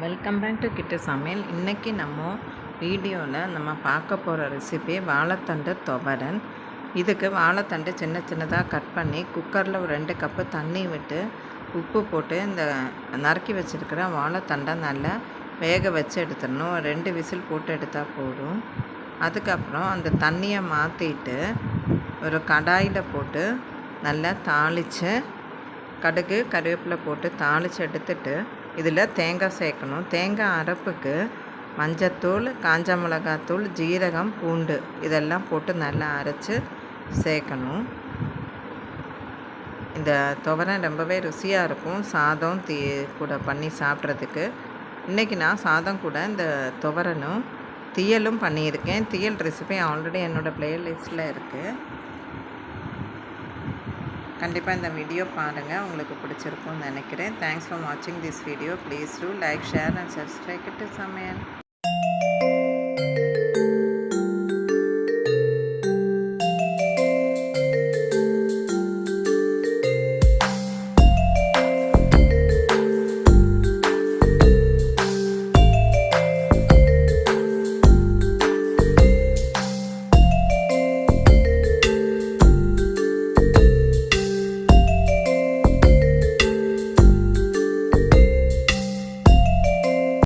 Welcome back to கிட்டு சமையல். இன்றைக்கி நம்ம வீடியோவில் நம்ம பார்க்க போகிற ரெசிபி வாழைத்தண்டு துவரன். இதுக்கு வாழைத்தண்டு சின்ன சின்னதாக கட் பண்ணி குக்கரில் ஒரு 2 கப்பு தண்ணி விட்டு உப்பு போட்டு இந்த நறுக்கி வச்சுருக்கிற வாழைத்தண்டை நல்லா வேக வச்சு எடுத்துடணும். 2 விசில் போட்டு எடுத்தால் போதும். அதுக்கப்புறம் அந்த தண்ணியை மாற்றிட்டு ஒரு கடாயில் போட்டு நல்லா தாளித்து கடுகு கருவேப்பிலை போட்டு தாளித்து எடுத்துட்டு இதில் தேங்காய் சேர்க்கணும். தேங்காய் அரைப்புக்கு மஞ்சத்தூள், காஞ்ச மிளகாத்தூள், ஜீரகம், பூண்டு இதெல்லாம் போட்டு நல்லா அரைச்சி சேர்க்கணும். இந்த துவரன் ரொம்பவே ருசியாக இருக்கும். சாதம் கூட பண்ணி சாப்பிட்றதுக்கு. இன்றைக்கி நான் சாதம் கூட இந்த துவரனும் தீயலும் பண்ணியிருக்கேன். தீயல் ரெசிபி ஆல்ரெடி என்னோடய ப்ளேலிஸ்ட்டில் இருக்குது. கண்டிப்பாக இந்த வீடியோ பாருங்கள், உங்களுக்கு பிடிச்சிருக்கும்னு நினைக்கிறேன். தேங்க்ஸ் ஃபார் வாட்சிங் this video. Please do like, share and subscribe to சமையல்.